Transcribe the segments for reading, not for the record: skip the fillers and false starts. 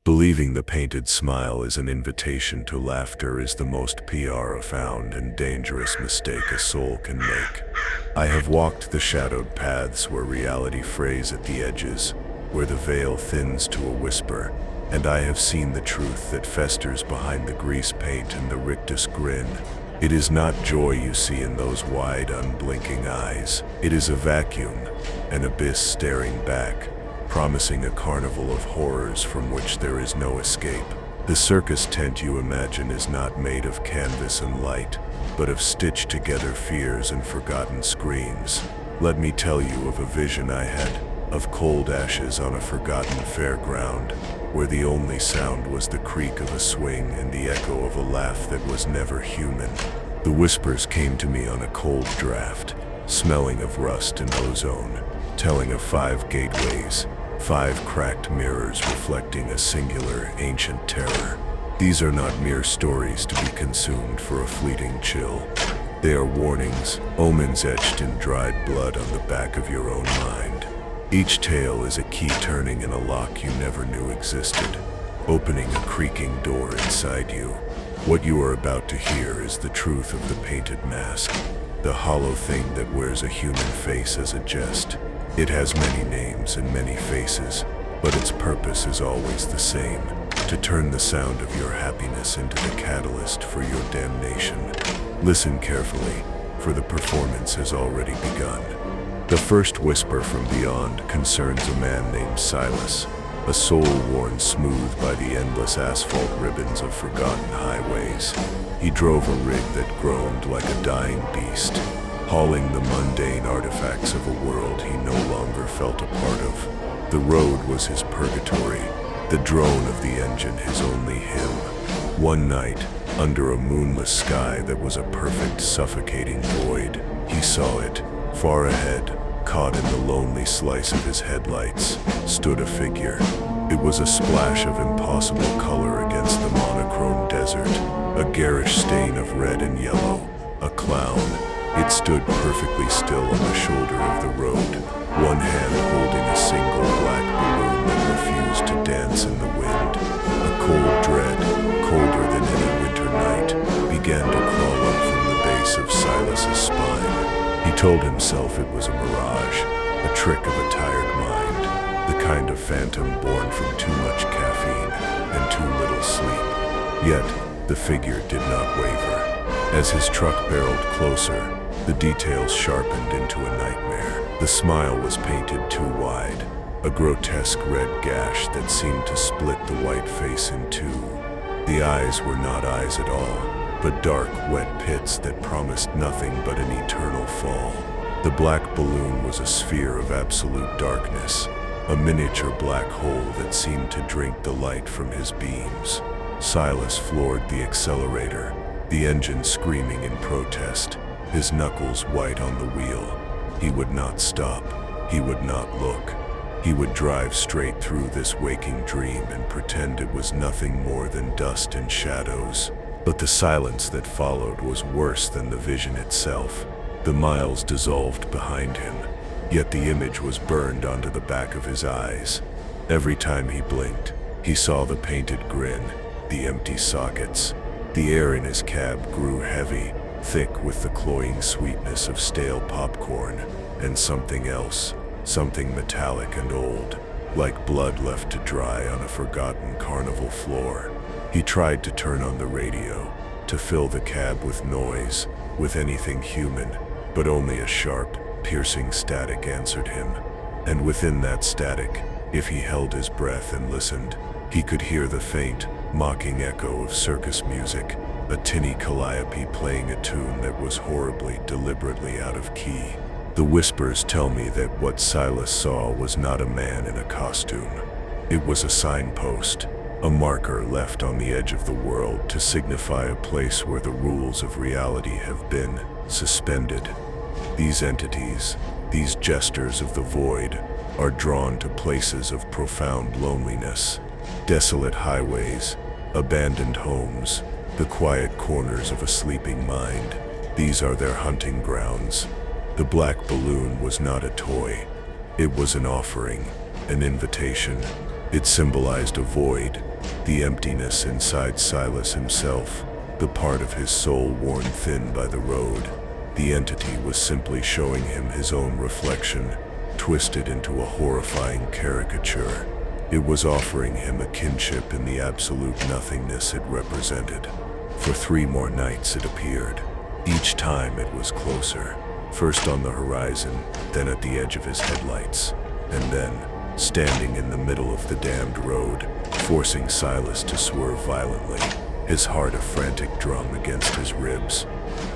Believing the painted smile is an invitation to laughter is the most profound and dangerous mistake a soul can make. I have walked the shadowed paths where reality frays at the edges, where the veil thins to a whisper, and I have seen the truth that festers behind the grease paint and the rictus grin. It is not joy you see in those wide, unblinking eyes. It is a vacuum, an abyss staring back, promising a carnival of horrors from which there is no escape. The circus tent you imagine is not made of canvas and light, but of stitched together fears and forgotten screams. Let me tell you of a vision I had, of cold ashes on a forgotten fairground, where the only sound was the creak of a swing and the echo of a laugh that was never human. The whispers came to me on a cold draft, smelling of rust and ozone, telling of 5 gateways, 5 cracked mirrors reflecting a singular, ancient terror. These are not mere stories to be consumed for a fleeting chill. They are warnings, omens etched in dried blood on the back of your own mind. Each tale is a key turning in a lock you never knew existed, opening a creaking door inside you. What you are about to hear is the truth of the painted mask, the hollow thing that wears a human face as a jest. It has many names and many faces, but its purpose is always the same: to turn the sound of your happiness into the catalyst for your damnation. Listen carefully, for the performance has already begun. The first whisper from beyond concerns a man named Silas, a soul worn smooth by the endless asphalt ribbons of forgotten highways. He drove a rig that groaned like a dying beast, hauling the mundane artifacts of a world he no longer felt a part of. The road was his purgatory, the drone of the engine his only hymn. One night, under a moonless sky that was a perfect suffocating void, he saw it. Far ahead, caught in the lonely slice of his headlights, stood a figure. It was a splash of impossible color against the monochrome desert, a garish stain of red and yellow, a clown. It stood perfectly still on the shoulder of the road, one hand holding a single black balloon that refused to dance in the wind. A cold dread, colder than any winter night, began to crawl up from the base of Silas's spine. He told himself it was a mirage, a trick of a tired mind, the kind of phantom born from too much caffeine and too little sleep. Yet, the figure did not waver. As his truck barreled closer, the details sharpened into a nightmare. The smile was painted too wide, a grotesque red gash that seemed to split the white face in two. The eyes were not eyes at all, but dark, wet pits that promised nothing but an eternal fall. The black balloon was a sphere of absolute darkness, a miniature black hole that seemed to drink the light from his beams. Silas floored the accelerator, the engine screaming in protest, his knuckles white on the wheel. He would not stop. He would not look. He would drive straight through this waking dream and pretend it was nothing more than dust and shadows. But the silence that followed was worse than the vision itself. The miles dissolved behind him, yet the image was burned onto the back of his eyes. Every time he blinked, he saw the painted grin, the empty sockets. The air in his cab grew heavy, thick with the cloying sweetness of stale popcorn, and something else, something metallic and old, like blood left to dry on a forgotten carnival floor. He tried to turn on the radio, to fill the cab with noise, with anything human, but only a sharp, piercing static answered him. And within that static, if he held his breath and listened, he could hear the faint, mocking echo of circus music, a tinny calliope playing a tune that was horribly, deliberately out of key. The whispers tell me that what Silas saw was not a man in a costume. It was a signpost, a marker left on the edge of the world to signify a place where the rules of reality have been suspended. These entities, these jesters of the void, are drawn to places of profound loneliness, desolate highways, abandoned homes, the quiet corners of a sleeping mind. These are their hunting grounds. The black balloon was not a toy. It was an offering, an invitation. It symbolized a void, the emptiness inside Silas himself, the part of his soul worn thin by the road. The entity was simply showing him his own reflection, twisted into a horrifying caricature. It was offering him a kinship in the absolute nothingness it represented. For 3 more nights it appeared. Each time it was closer, first on the horizon, then at the edge of his headlights, and then standing in the middle of the damned road, forcing Silas to swerve violently, his heart a frantic drum against his ribs.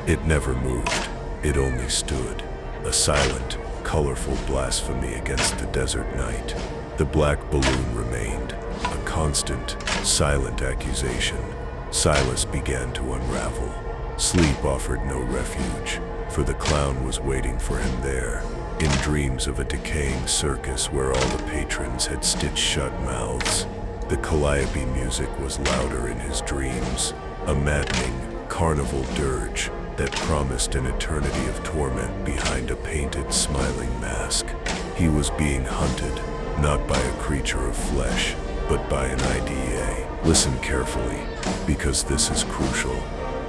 It never moved, it only stood, a silent, colorful blasphemy against the desert night. The black balloon remained, a constant, silent accusation. Silas began to unravel. Sleep offered no refuge, for the clown was waiting for him there, in dreams of a decaying circus where all the patrons had stitched shut mouths. The calliope music was louder in his dreams, a maddening carnival dirge that promised an eternity of torment behind a painted, smiling mask. He was being hunted, not by a creature of flesh, but by an idea. Listen carefully, because this is crucial.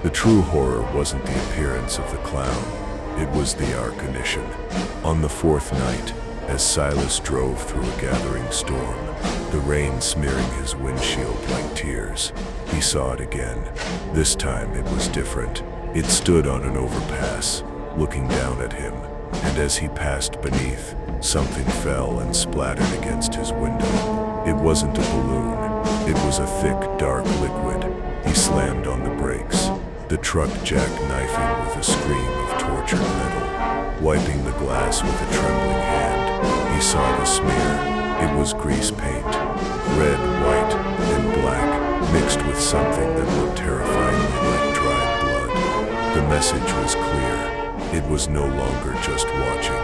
The true horror wasn't the appearance of the clown, it was the arcanition. On the 4th night, as Silas drove through a gathering storm, the rain smearing his windshield like tears, he saw it again. This time it was different. It stood on an overpass, looking down at him, and as he passed beneath, something fell and splattered against his window. It wasn't a balloon, it was a thick, dark liquid. He slammed on the brakes, the truck jackknifing with a scream of tortured metal. Wiping the glass with a trembling hand, he saw the smear. It was grease paint, red, white, and black, mixed with something that looked terrifyingly like dried blood. The message was clear. It was no longer just watching,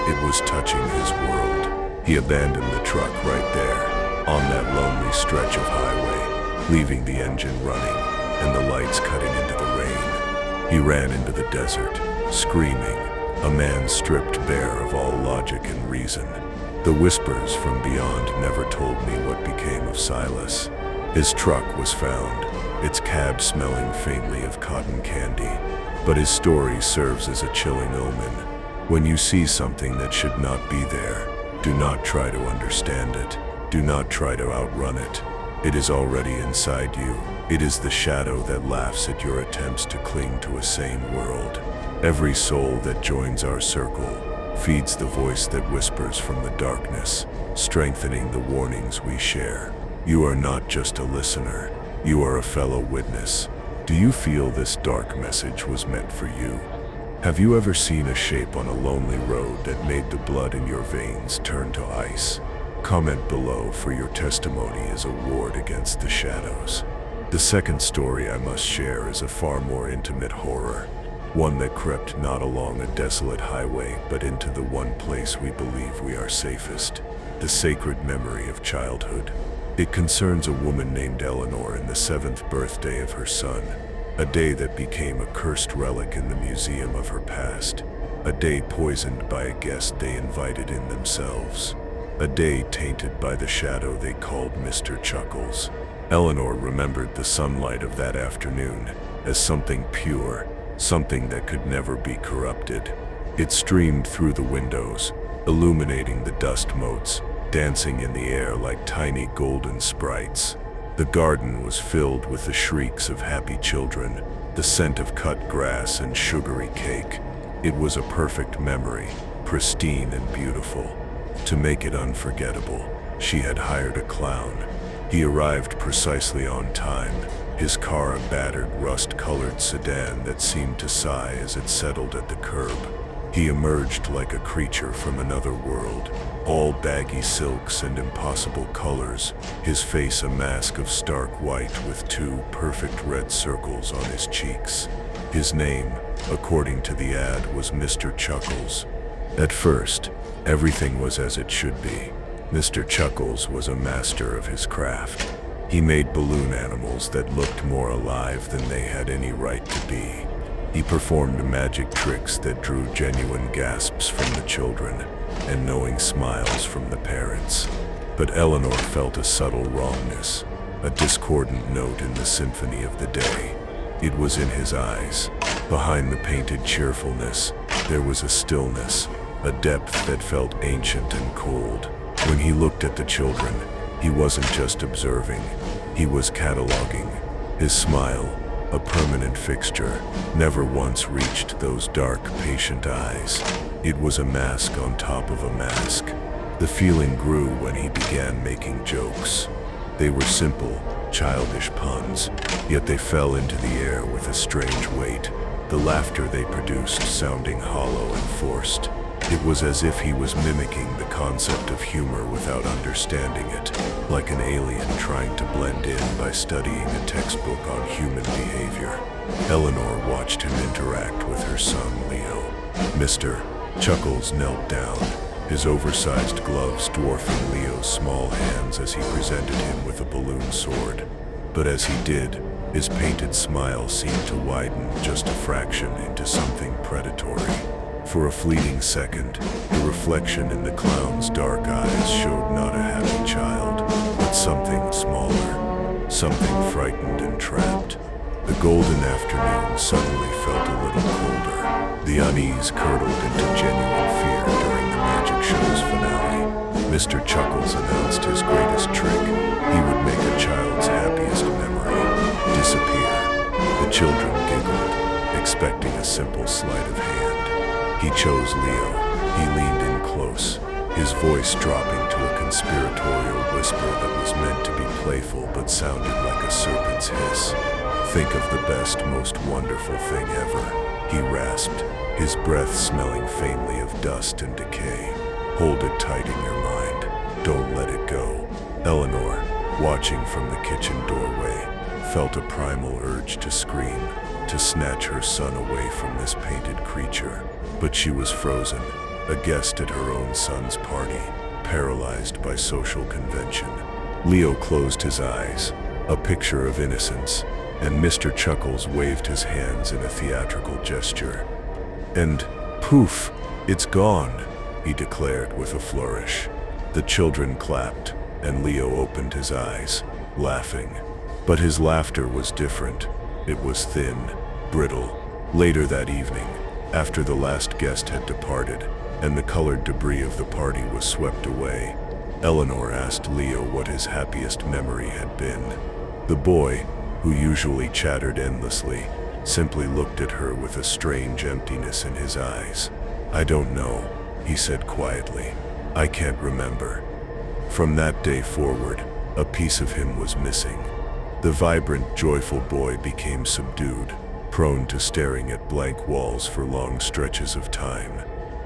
it was touching his world. He abandoned the truck right there, on that lonely stretch of highway, leaving the engine running and the lights cutting into the rain. He ran into the desert, screaming, a man stripped bare of all logic and reason. The whispers from beyond never told me what became of Silas. His truck was found, its cab smelling faintly of cotton candy. But his story serves as a chilling omen. When you see something that should not be there, do not try to understand it. Do not try to outrun it. It is already inside you. It is the shadow that laughs at your attempts to cling to a sane world. Every soul that joins our circle feeds the voice that whispers from the darkness, strengthening the warnings we share. You are not just a listener, you are a fellow witness. Do you feel this dark message was meant for you? Have you ever seen a shape on a lonely road that made the blood in your veins turn to ice? Comment below, for your testimony is a ward against the shadows. The second story I must share is a far more intimate horror. One that crept not along a desolate highway, but into the one place we believe we are safest, the sacred memory of childhood. It concerns a woman named Eleanor and the 7th birthday of her son, a day that became a cursed relic in the museum of her past, a day poisoned by a guest they invited in themselves, a day tainted by the shadow they called Mr. Chuckles. Eleanor remembered the sunlight of that afternoon as something pure, something that could never be corrupted. It streamed through the windows, illuminating the dust motes, dancing in the air like tiny golden sprites. The garden was filled with the shrieks of happy children, the scent of cut grass and sugary cake. It was a perfect memory, pristine and beautiful. To make it unforgettable, she had hired a clown. He arrived precisely on time, his car a battered, rust-colored sedan that seemed to sigh as it settled at the curb. He emerged like a creature from another world, all baggy silks and impossible colors, his face a mask of stark white with 2 perfect red circles on his cheeks. His name, according to the ad, was Mr. Chuckles. At first, everything was as it should be. Mr. Chuckles was a master of his craft. He made balloon animals that looked more alive than they had any right to be. He performed magic tricks that drew genuine gasps from the children and knowing smiles from the parents. But Eleanor felt a subtle wrongness, a discordant note in the symphony of the day. It was in his eyes. Behind the painted cheerfulness, there was a stillness, a depth that felt ancient and cold. When he looked at the children, he wasn't just observing, he was cataloging. His smile, a permanent fixture, never once reached those dark, patient eyes. It was a mask on top of a mask. The feeling grew when he began making jokes. They were simple, childish puns, yet they fell into the air with a strange weight, the laughter they produced sounding hollow and forced. It was as if he was mimicking the concept of humor without understanding it, like an alien trying to blend in by studying a textbook on human behavior. Eleanor watched him interact with her son, Leo. Mr. Chuckles knelt down, his oversized gloves dwarfing Leo's small hands as he presented him with a balloon sword. But as he did, his painted smile seemed to widen just a fraction into something predatory. For a fleeting second, the reflection in the clown's dark eyes showed not a happy child, but something smaller, something frightened and trapped. The golden afternoon suddenly felt a little colder. The unease curdled into genuine fear during the magic show's finale. Mr. Chuckles announced his greatest trick. He would make a child's happiest memory disappear. The children giggled, expecting a simple sleight of hand. He chose Leo. He leaned in close, his voice dropping to a conspiratorial whisper that was meant to be playful but sounded like a serpent's hiss. "Think of the best, most wonderful thing ever," he rasped, his breath smelling faintly of dust and decay. "Hold it tight in your mind. Don't let it go." Eleanor, watching from the kitchen doorway, felt a primal urge to scream, to snatch her son away from this painted creature. But she was frozen, a guest at her own son's party, paralyzed by social convention. Leo closed his eyes, a picture of innocence, and Mr. Chuckles waved his hands in a theatrical gesture. And poof, it's gone, he declared with a flourish. The children clapped, and Leo opened his eyes, laughing. But his laughter was different. It was thin, brittle. Later that evening, after the last guest had departed, and the colored debris of the party was swept away, Eleanor asked Leo what his happiest memory had been. The boy, who usually chattered endlessly, simply looked at her with a strange emptiness in his eyes. "I don't know," he said quietly. "I can't remember." From that day forward, a piece of him was missing. The vibrant, joyful boy became subdued, prone to staring at blank walls for long stretches of time.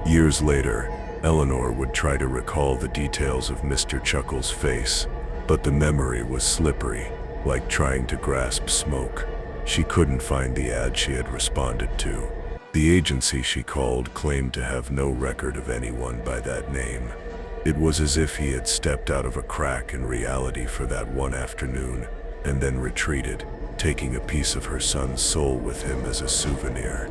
Years later, Eleanor would try to recall the details of Mr. Chuckles' face, but the memory was slippery, like trying to grasp smoke. She couldn't find the ad she had responded to. The agency she called claimed to have no record of anyone by that name. It was as if he had stepped out of a crack in reality for that one afternoon, and then retreated, taking a piece of her son's soul with him as a souvenir.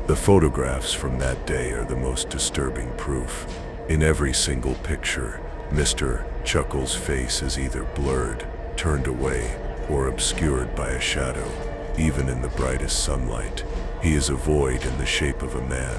The photographs from that day are the most disturbing proof. In every single picture, Mr. Chuckles' face is either blurred, turned away, or obscured by a shadow. Even in the brightest sunlight, he is a void in the shape of a man,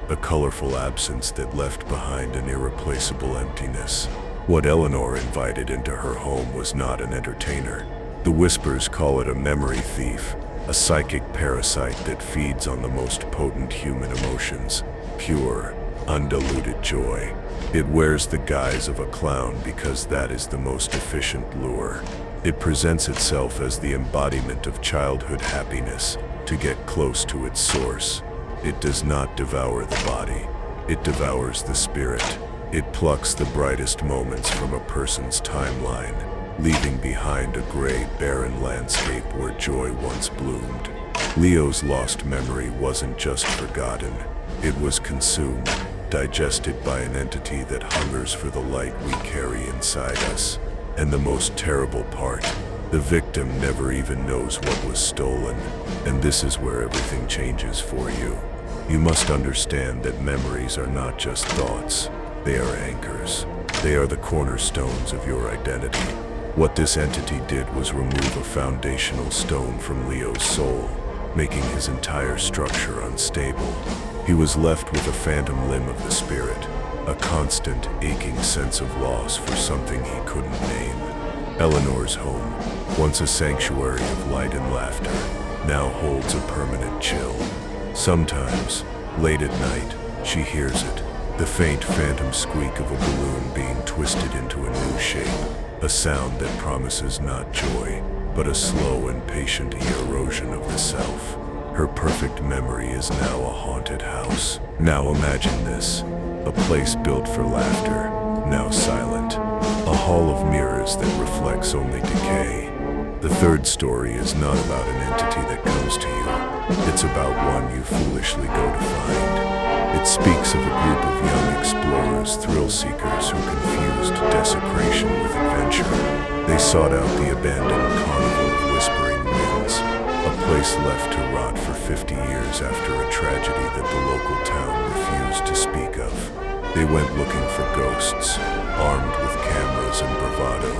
a colorful absence that left behind an irreplaceable emptiness. What Eleanor invited into her home was not an entertainer. The Whispers call it a memory thief, a psychic parasite that feeds on the most potent human emotions, pure, undiluted joy. It wears the guise of a clown because that is the most efficient lure. It presents itself as the embodiment of childhood happiness to get close to its source. It does not devour the body, it devours the spirit. It plucks the brightest moments from a person's timeline, leaving behind a gray, barren landscape where joy once bloomed. Leo's lost memory wasn't just forgotten, it was consumed, digested by an entity that hungers for the light we carry inside us. And the most terrible part, the victim never even knows what was stolen. And this is where everything changes for you. You must understand that memories are not just thoughts, they are anchors. They are the cornerstones of your identity. What this entity did was remove a foundational stone from Leo's soul, making his entire structure unstable. He was left with a phantom limb of the spirit, a constant, aching sense of loss for something he couldn't name. Eleanor's home, once a sanctuary of light and laughter, now holds a permanent chill. Sometimes, late at night, she hears it, the faint phantom squeak of a balloon being twisted into a new shape, a sound that promises not joy, but a slow and patient erosion of the self. Her perfect memory is now a haunted house. Now imagine this, a place built for laughter, now silent. A hall of mirrors that reflects only decay. The third story is not about an entity that comes to you. It's about one you foolishly go to find. It speaks of a group of young explorers, thrill seekers who confused desecration with adventure. They sought out the abandoned carnival of whispering winds, a place left to rot for 50 years after a tragedy that the local town refused to speak of. They went looking for ghosts, armed with cameras and bravado.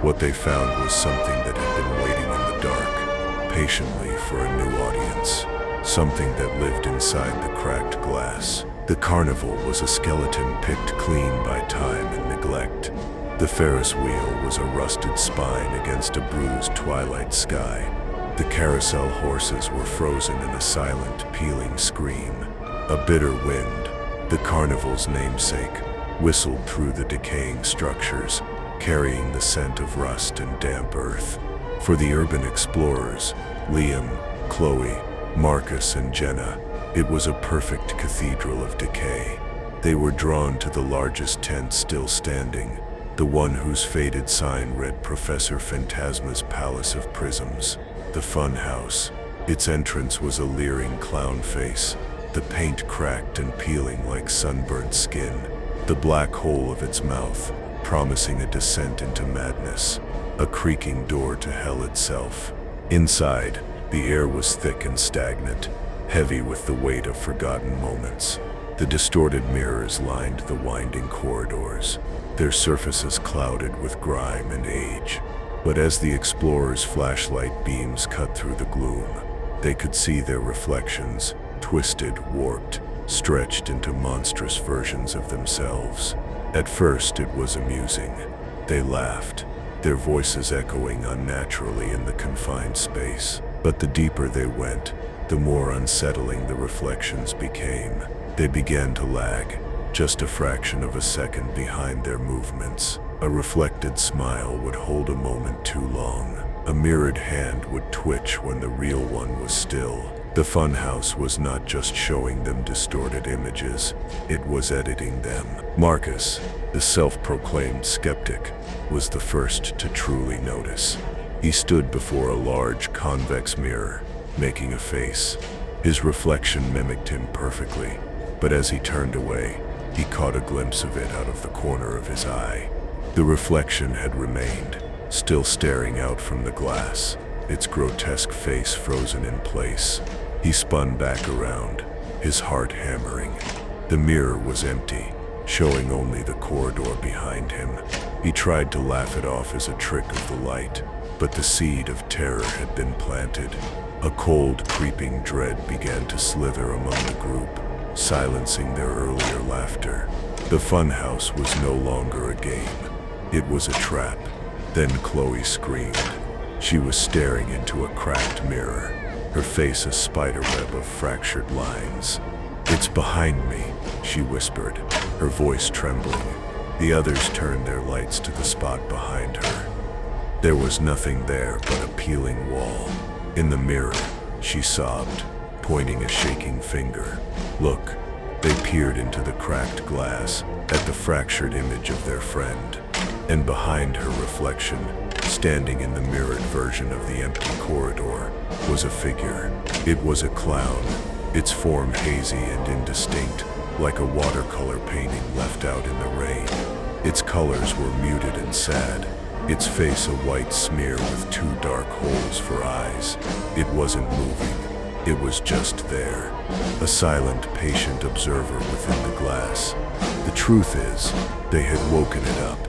What they found was something that had been waiting in the dark, patiently for a new audience. Something that lived inside the cracked glass. The carnival was a skeleton picked clean by time and neglect. The Ferris wheel was a rusted spine against a bruised twilight sky. The carousel horses were frozen in a silent, pealing scream. A bitter wind, the carnival's namesake, whistled through the decaying structures, carrying the scent of rust and damp earth. For the urban explorers, Liam, Chloe, Marcus, and Jenna, it was a perfect cathedral of decay. They were drawn to the largest tent still standing, the one whose faded sign read Professor Phantasma's Palace of Prisms, the fun house. Its entrance was a leering clown face, the paint cracked and peeling like sunburnt skin, the black hole of its mouth, promising a descent into madness, a creaking door to hell itself. Inside, the air was thick and stagnant, heavy with the weight of forgotten moments. The distorted mirrors lined the winding corridors, their surfaces clouded with grime and age. But as the explorers' flashlight beams cut through the gloom, they could see their reflections, twisted, warped, stretched into monstrous versions of themselves. At first, it was amusing. They laughed, their voices echoing unnaturally in the confined space. But the deeper they went, the more unsettling the reflections became. They began to lag, just a fraction of a second behind their movements. A reflected smile would hold a moment too long. A mirrored hand would twitch when the real one was still. The funhouse was not just showing them distorted images, it was editing them. Marcus, the self-proclaimed skeptic, was the first to truly notice. He stood before a large, convex mirror, making a face. His reflection mimicked him perfectly, but as he turned away, he caught a glimpse of it out of the corner of his eye. The reflection had remained, still staring out from the glass, its grotesque face frozen in place. He spun back around, his heart hammering. The mirror was empty, showing only the corridor behind him. He tried to laugh it off as a trick of the light, but the seed of terror had been planted. A cold, creeping dread began to slither among the group, silencing their earlier laughter. The funhouse was no longer a game. It was a trap. Then Chloe screamed. She was staring into a cracked mirror, her face a spiderweb of fractured lines. "It's behind me," she whispered, her voice trembling. The others turned their lights to the spot behind her. There was nothing there but a peeling wall. In the mirror, she sobbed, pointing a shaking finger. "Look." They peered into the cracked glass, at the fractured image of their friend. And behind her reflection, standing in the mirrored version of the empty corridor, was a figure. It was a clown, its form hazy and indistinct, like a watercolor painting left out in the rain. Its colors were muted and sad, its face a white smear with two dark holes for eyes. It wasn't moving, it was just there, a silent, patient observer within the glass. The truth is, they had woken it up.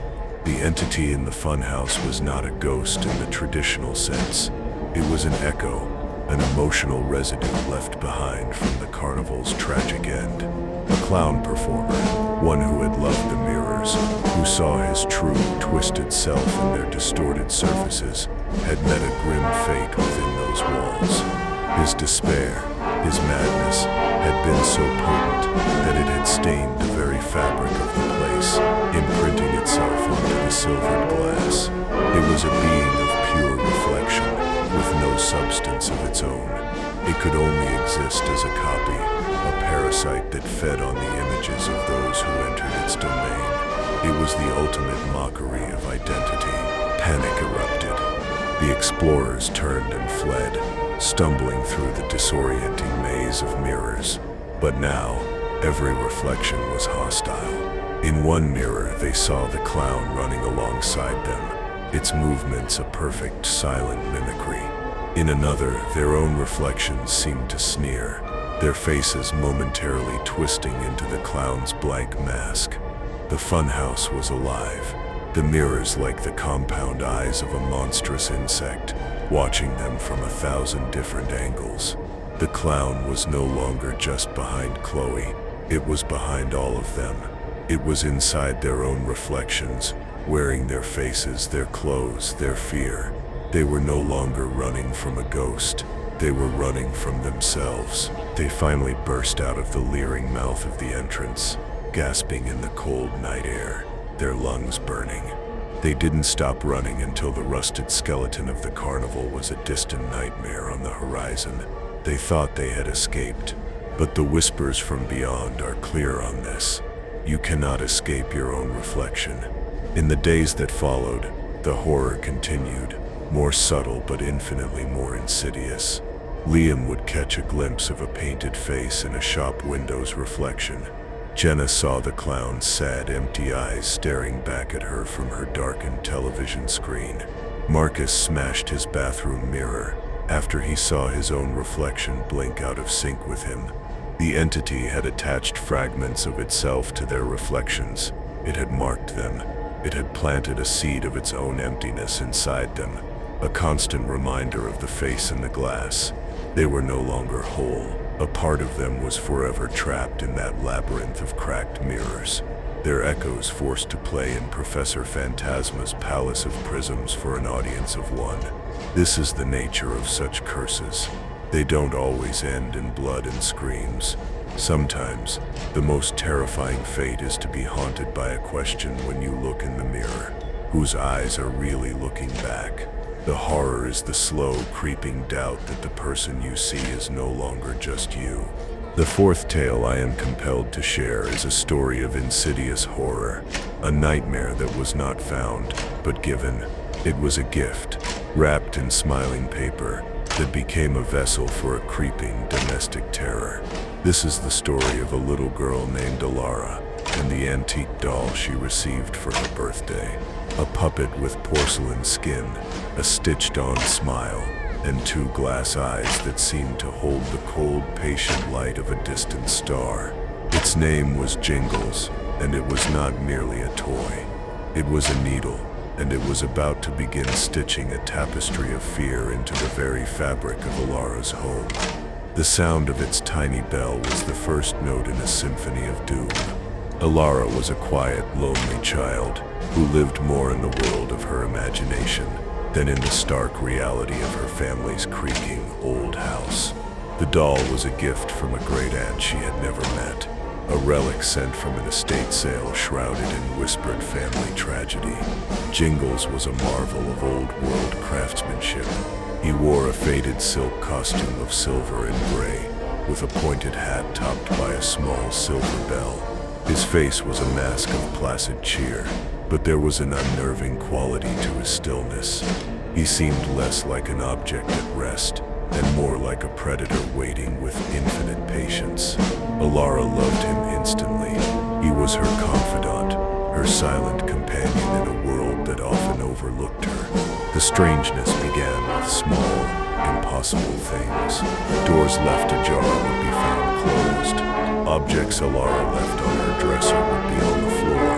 The entity in the funhouse was not a ghost in the traditional sense. It was an echo, an emotional residue left behind from the carnival's tragic end. A clown performer, one who had loved the mirrors, who saw his true, twisted self in their distorted surfaces, had met a grim fate within those walls. His despair, his madness, had been so potent that it had stained the very fabric of the place, imprinting itself onto the silvered glass. It was a being of pure reflection, with no substance of its own. It could only exist as a copy, a parasite that fed on the images of those who entered its domain. It was the ultimate mockery of identity. Panic erupted. The explorers turned and fled, stumbling through the disorienting maze of mirrors. But now, every reflection was hostile. In one mirror, they saw the clown running alongside them, its movements a perfect silent mimicry. In another, their own reflections seemed to sneer, their faces momentarily twisting into the clown's blank mask. The funhouse was alive, the mirrors like the compound eyes of a monstrous insect, watching them from 1,000 different angles. The clown was no longer just behind Chloe, it was behind all of them. It was inside their own reflections, wearing their faces, their clothes, their fear. They were no longer running from a ghost, they were running from themselves. They finally burst out of the leering mouth of the entrance, gasping in the cold night air, their lungs burning. They didn't stop running until the rusted skeleton of the carnival was a distant nightmare on the horizon. They thought they had escaped, but the whispers from beyond are clear on this. You cannot escape your own reflection. In the days that followed, the horror continued, more subtle but infinitely more insidious. Liam would catch a glimpse of a painted face in a shop window's reflection. Jenna saw the clown's sad, empty eyes staring back at her from her darkened television screen. Marcus smashed his bathroom mirror after he saw his own reflection blink out of sync with him. The entity had attached fragments of itself to their reflections. It had marked them. It had planted a seed of its own emptiness inside them, a constant reminder of the face in the glass. They were no longer whole. A part of them was forever trapped in that labyrinth of cracked mirrors, their echoes forced to play in Professor Phantasma's palace of prisms for an audience of one. This is the nature of such curses. They don't always end in blood and screams. Sometimes, the most terrifying fate is to be haunted by a question when you look in the mirror. Whose eyes are really looking back? The horror is the slow, creeping doubt that the person you see is no longer just you. The fourth tale I am compelled to share is a story of insidious horror, a nightmare that was not found, but given. It was a gift, wrapped in smiling paper, that became a vessel for a creeping domestic terror. This is the story of a little girl named Alara and the antique doll she received for her birthday. A puppet with porcelain skin, a stitched-on smile, and two glass eyes that seemed to hold the cold, patient light of a distant star. Its name was Jingles, and it was not merely a toy. It was a needle, and it was about to begin stitching a tapestry of fear into the very fabric of Alara's home. The sound of its tiny bell was the first note in a symphony of doom. Alara was a quiet, lonely child who lived more in the world of her imagination than in the stark reality of her family's creaking old house. The doll was a gift from a great aunt she had never met, a relic sent from an estate sale shrouded in whispered family tragedy. Jingles was a marvel of old-world craftsmanship. He wore a faded silk costume of silver and gray, with a pointed hat topped by a small silver bell. His face was a mask of placid cheer, but there was an unnerving quality to his stillness. He seemed less like an object at rest, and more like a predator waiting with infinite patience. Alara loved him instantly. He was her confidant, her silent companion in a world that often overlooked her. The strangeness began with small, impossible things. Doors left ajar would be found closed. Objects Alara left on her dresser would be on the floor,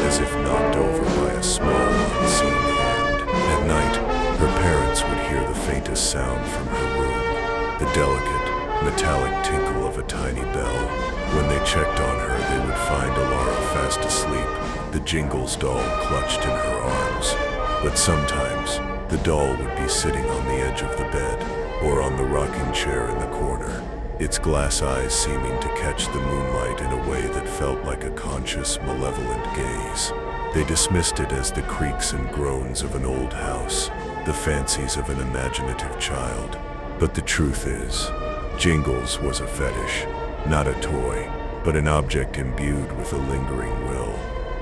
as if knocked over by a small, unseen hand. At night, her parents would hear the faintest sound from her room, the delicate, metallic tinkle of a tiny bell. When they checked on her, they would find Alara fast asleep, the Jingles doll clutched in her arms. But sometimes, the doll would be sitting on the edge of the bed, or on the rocking chair in the corner, its glass eyes seeming to catch the moonlight in a way that felt like a conscious, malevolent gaze. They dismissed it as the creaks and groans of an old house, the fancies of an imaginative child. But the truth is, Jingles was a fetish, not a toy, but an object imbued with a lingering will,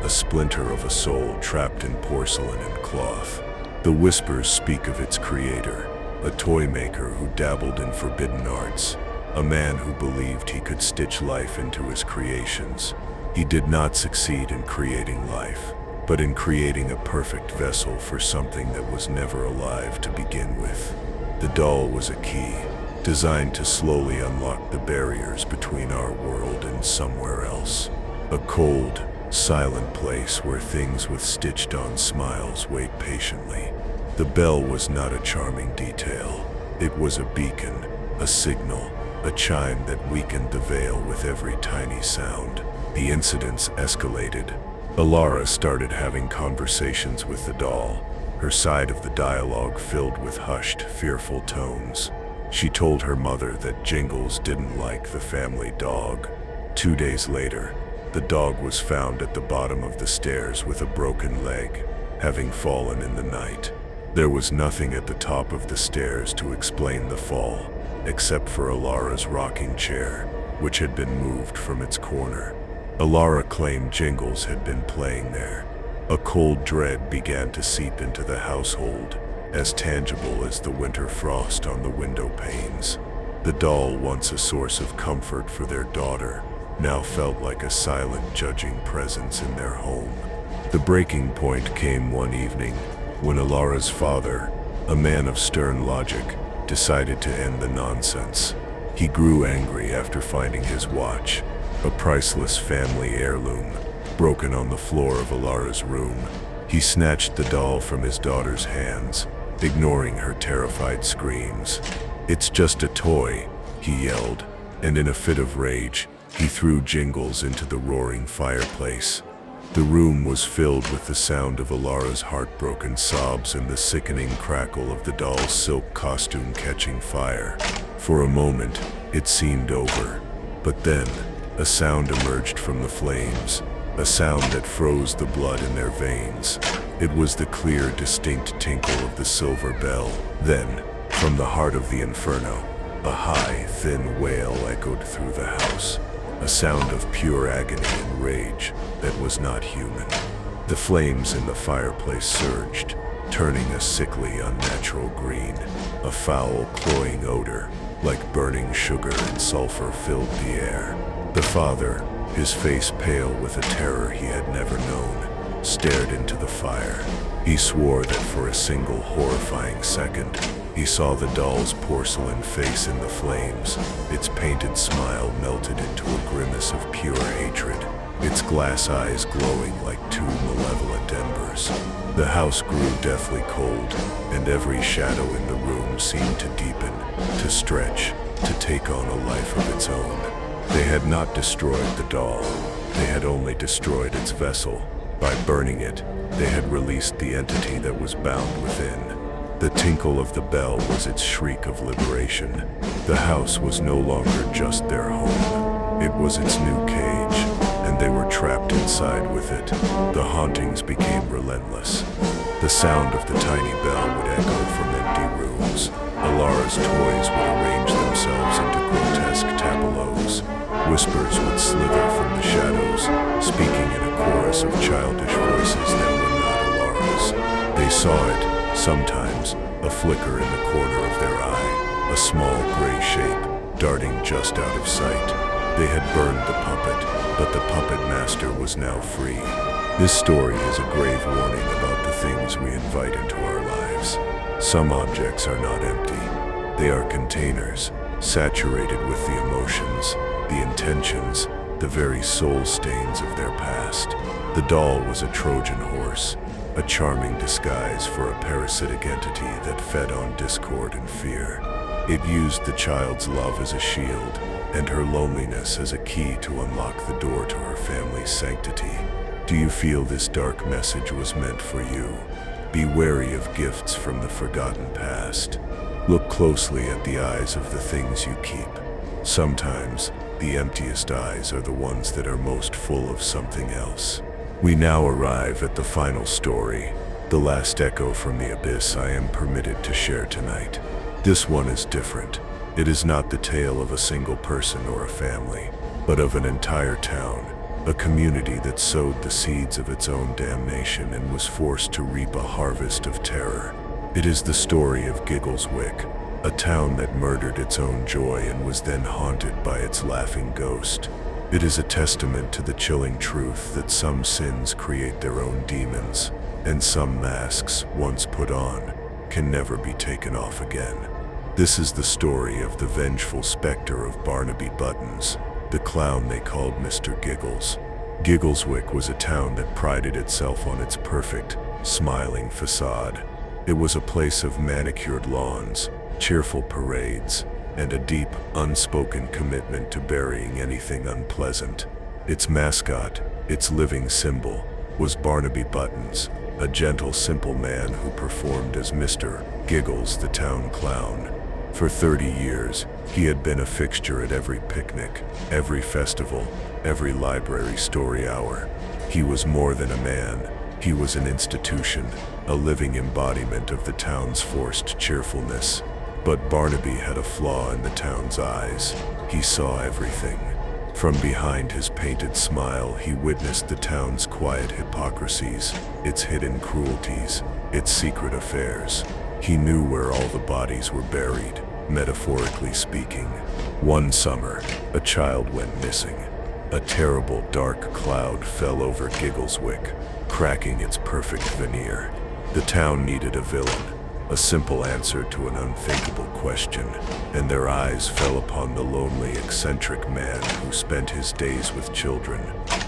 a splinter of a soul trapped in porcelain and cloth. The whispers speak of its creator, a toy maker who dabbled in forbidden arts, a man who believed he could stitch life into his creations. He did not succeed in creating life, but in creating a perfect vessel for something that was never alive to begin with. The doll was a key, designed to slowly unlock the barriers between our world and somewhere else. A cold, silent place where things with stitched-on smiles wait patiently. The bell was not a charming detail. It was a beacon, a signal, a chime that weakened the veil with every tiny sound. The incidents escalated. Alara started having conversations with the doll, her side of the dialogue filled with hushed, fearful tones. She told her mother that Jingles didn't like the family dog. 2 days later, the dog was found at the bottom of the stairs with a broken leg, having fallen in the night. There was nothing at the top of the stairs to explain the fall, except for Alara's rocking chair, which had been moved from its corner. Alara claimed Jingles had been playing there. A cold dread began to seep into the household, as tangible as the winter frost on the window panes. The doll, once a source of comfort for their daughter, now felt like a silent, judging presence in their home. The breaking point came one evening, when Alara's father, a man of stern logic, decided to end the nonsense. He grew angry after finding his watch, a priceless family heirloom, broken on the floor of Alara's room. He snatched the doll from his daughter's hands, ignoring her terrified screams. "It's just a toy," he yelled, and in a fit of rage, he threw Jingles into the roaring fireplace. The room was filled with the sound of Alara's heartbroken sobs and the sickening crackle of the doll's silk costume catching fire. For a moment, it seemed over, but then, a sound emerged from the flames, a sound that froze the blood in their veins. It was the clear, distinct tinkle of the silver bell. Then, from the heart of the inferno, a high, thin wail echoed through the house, a sound of pure agony and rage that was not human. The flames in the fireplace surged, turning a sickly, unnatural green. A foul, cloying odor, like burning sugar and sulfur, filled the air. The father, his face pale with a terror he had never known, stared into the fire. He swore that for a single horrifying second, he saw the doll's porcelain face in the flames. Its painted smile melted into a grimace of pure hatred, its glass eyes glowing like two malevolent embers. The house grew deathly cold, and every shadow in the room seemed to deepen, to stretch, to take on a life of its own. They had not destroyed the doll, they had only destroyed its vessel. By burning it, they had released the entity that was bound within. The tinkle of the bell was its shriek of liberation. The house was no longer just their home. It was its new cage, and they were trapped inside with it. The hauntings became relentless. The sound of the tiny bell would echo from empty rooms. Alara's toys would arrange themselves into grotesque tableaus. Whispers would slither from the shadows, speaking in a chorus of childish voices that were not Alara's. They saw it, sometimes, a flicker in the corner of their eye, a small gray shape, darting just out of sight. They had burned the puppet, but the puppet master was now free. This story is a grave warning about the things we invite into our lives. Some objects are not empty. They are containers, saturated with the emotions, the intentions, the very soul stains of their past. The doll was a Trojan horse, a charming disguise for a parasitic entity that fed on discord and fear. It used the child's love as a shield, and her loneliness as a key to unlock the door to her family's sanctity. Do you feel this dark message was meant for you? Be wary of gifts from the forgotten past. Look closely at the eyes of the things you keep. Sometimes, the emptiest eyes are the ones that are most full of something else. We now arrive at the final story, the last echo from the abyss I am permitted to share tonight. This one is different. It is not the tale of a single person or a family, but of an entire town, a community that sowed the seeds of its own damnation and was forced to reap a harvest of terror. It is the story of Giggleswick, a town that murdered its own joy and was then haunted by its laughing ghost. It is a testament to the chilling truth that some sins create their own demons, and some masks, once put on, can never be taken off again. This is the story of the vengeful specter of Barnaby Buttons, the clown they called Mr. Giggles. Giggleswick was a town that prided itself on its perfect, smiling facade. It was a place of manicured lawns, cheerful parades, and a deep, unspoken commitment to burying anything unpleasant. Its mascot, its living symbol, was Barnaby Buttons, a gentle, simple man who performed as Mr. Giggles, the town clown. For 30 years, he had been a fixture at every picnic, every festival, every library story hour. He was more than a man. He was an institution, a living embodiment of the town's forced cheerfulness. But Barnaby had a flaw in the town's eyes. He saw everything. From behind his painted smile, he witnessed the town's quiet hypocrisies, its hidden cruelties, its secret affairs. He knew where all the bodies were buried, metaphorically speaking. One summer, a child went missing. A terrible, dark cloud fell over Giggleswick, cracking its perfect veneer. The town needed a villain, a simple answer to an unthinkable question, and their eyes fell upon the lonely, eccentric man who spent his days with children,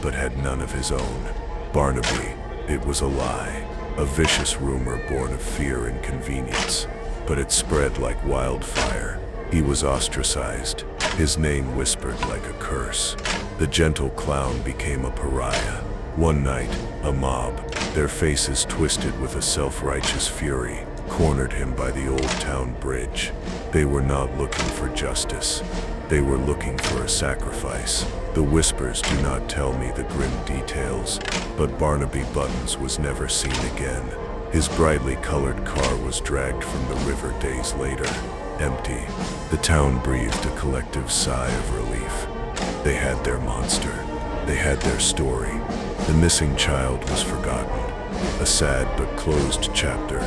but had none of his own. Barnaby. It was a lie, a vicious rumor born of fear and convenience, but it spread like wildfire. He was ostracized, his name whispered like a curse. The gentle clown became a pariah. One night, a mob, their faces twisted with a self-righteous fury, cornered him by the old town bridge. They were not looking for justice. They were looking for a sacrifice. The whispers do not tell me the grim details, but Barnaby Buttons was never seen again. His brightly colored car was dragged from the river days later, empty. The town breathed a collective sigh of relief. They had their monster. They had their story. The missing child was forgotten, a sad but closed chapter,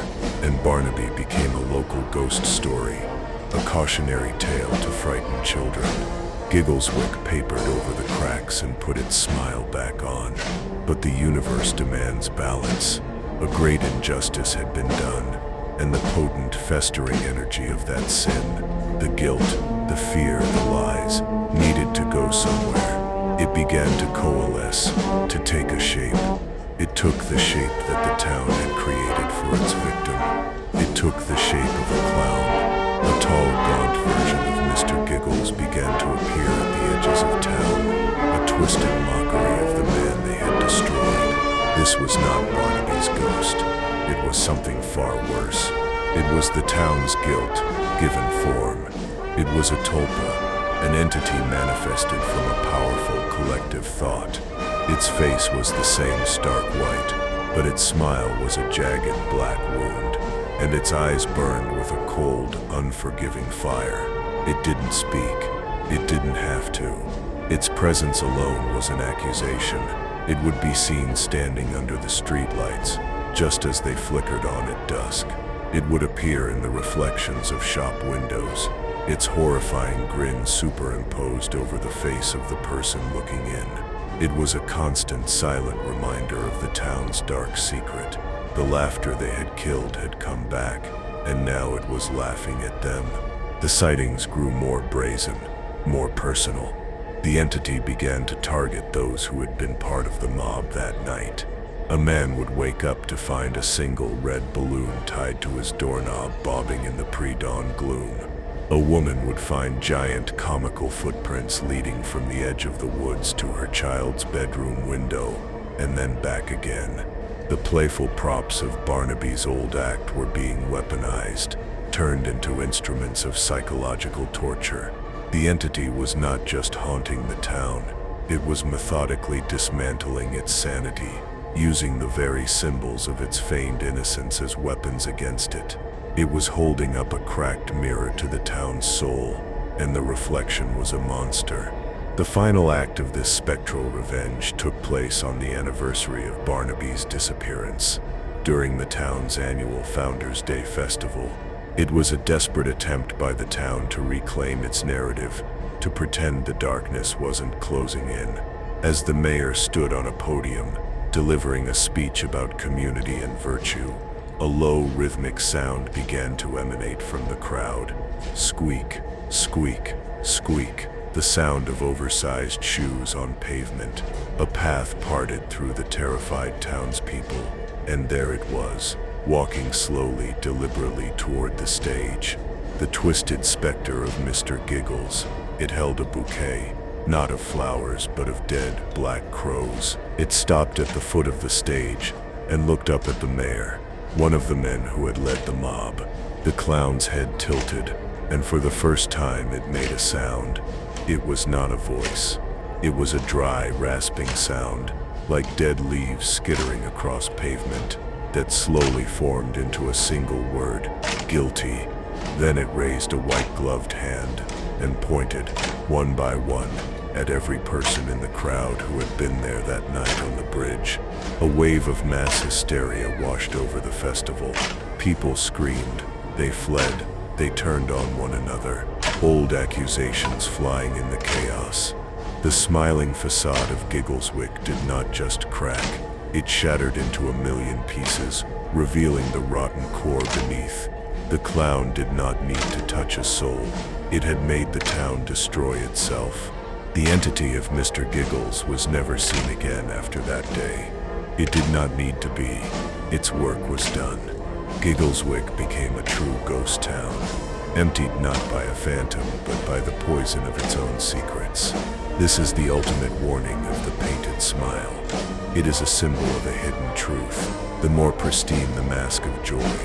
and Barnaby became a local ghost story, a cautionary tale to frighten children. Giggleswick papered over the cracks and put its smile back on. But the universe demands balance. A great injustice had been done, and the potent, festering energy of that sin, the guilt, the fear, the lies, needed to go somewhere. It began to coalesce, to take a shape. It took the shape that the town had created for its victim. It took the shape of a clown. A tall, gaunt version of Mr. Giggles began to appear at the edges of town, a twisted mockery of the man they had destroyed. This was not Barnaby's ghost. It was something far worse. It was the town's guilt, given form. It was a tulpa, an entity manifested from a powerful collective thought. Its face was the same stark white, but its smile was a jagged black wound, and its eyes burned with a cold, unforgiving fire. It didn't speak. It didn't have to. Its presence alone was an accusation. It would be seen standing under the streetlights, just as they flickered on at dusk. It would appear in the reflections of shop windows, its horrifying grin superimposed over the face of the person looking in. It was a constant, silent reminder of the town's dark secret. The laughter they had killed had come back, and now it was laughing at them. The sightings grew more brazen, more personal. The entity began to target those who had been part of the mob that night. A man would wake up to find a single red balloon tied to his doorknob bobbing in the pre-dawn gloom. A woman would find giant comical footprints leading from the edge of the woods to her child's bedroom window, and then back again. The playful props of Barnaby's old act were being weaponized, turned into instruments of psychological torture. The entity was not just haunting the town, it was methodically dismantling its sanity, using the very symbols of its feigned innocence as weapons against it. It was holding up a cracked mirror to the town's soul, and the reflection was a monster. The final act of this spectral revenge took place on the anniversary of Barnaby's disappearance, during the town's annual Founders' Day festival. It was a desperate attempt by the town to reclaim its narrative, to pretend the darkness wasn't closing in. As the mayor stood on a podium, delivering a speech about community and virtue, a low rhythmic sound began to emanate from the crowd. Squeak, squeak, squeak, the sound of oversized shoes on pavement. A path parted through the terrified townspeople, and there it was, walking slowly, deliberately toward the stage. The twisted specter of Mr. Giggles. It held a bouquet, not of flowers, but of dead, black crows. It stopped at the foot of the stage and looked up at the mayor, one of the men who had led the mob. The clown's head tilted, and for the first time it made a sound. It was not a voice. It was a dry, rasping sound, like dead leaves skittering across pavement, that slowly formed into a single word: guilty. Then it raised a white-gloved hand and pointed, one by one, at every person in the crowd who had been there that night on the bridge. A wave of mass hysteria washed over the festival. People screamed, they fled, they turned on one another, old accusations flying in the chaos. The smiling facade of Giggleswick did not just crack, it shattered into a million pieces, revealing the rotten core beneath. The clown did not need to touch a soul. It had made the town destroy itself. The entity of Mr. Giggles was never seen again after that day. It did not need to be. Its work was done. Giggleswick became a true ghost town, emptied not by a phantom, but by the poison of its own secrets. This is the ultimate warning of the painted smile. It is a symbol of a hidden truth. The more pristine the mask of joy,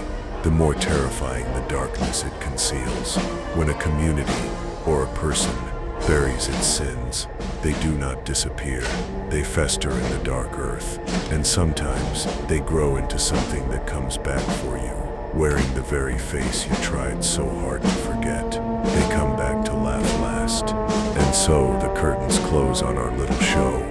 the more terrifying the darkness it conceals. When a community, or a person, buries its sins, they do not disappear. They fester in the dark earth, and sometimes they grow into something that comes back for you, wearing the very face you tried so hard to forget. They come back to laugh last. And so the curtains close on our little show.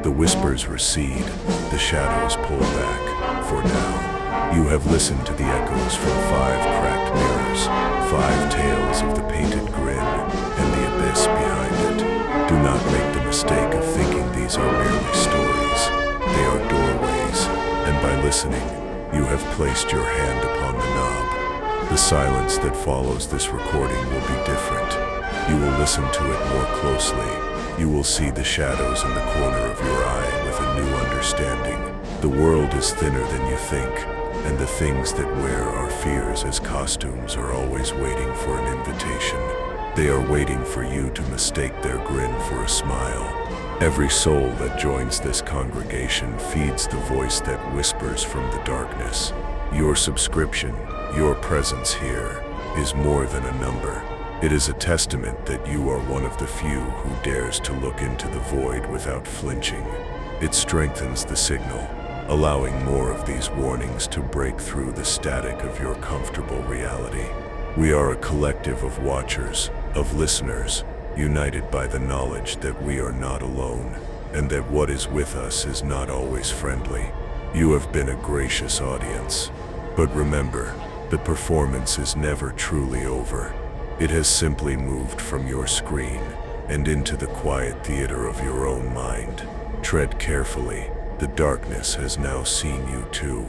The whispers recede, the shadows pull back, for now. You have listened to the echoes from 5 cracked mirrors, 5 tales of the painted grin, and the abyss behind it. Do not make the mistake of thinking these are merely stories. They are doorways, and by listening, you have placed your hand upon the knob. The silence that follows this recording will be different. You will listen to it more closely. You will see the shadows in the corner of your eye with a new understanding. The world is thinner than you think, and the things that wear our fears as costumes are always waiting for an invitation. They are waiting for you to mistake their grin for a smile. Every soul that joins this congregation feeds the voice that whispers from the darkness. Your subscription, your presence here, is more than a number. It is a testament that you are one of the few who dares to look into the void without flinching. It strengthens the signal, allowing more of these warnings to break through the static of your comfortable reality. We are a collective of watchers, of listeners, united by the knowledge that we are not alone, and that what is with us is not always friendly. You have been a gracious audience. But remember, the performance is never truly over. It has simply moved from your screen and into the quiet theater of your own mind. Tread carefully. The darkness has now seen you too.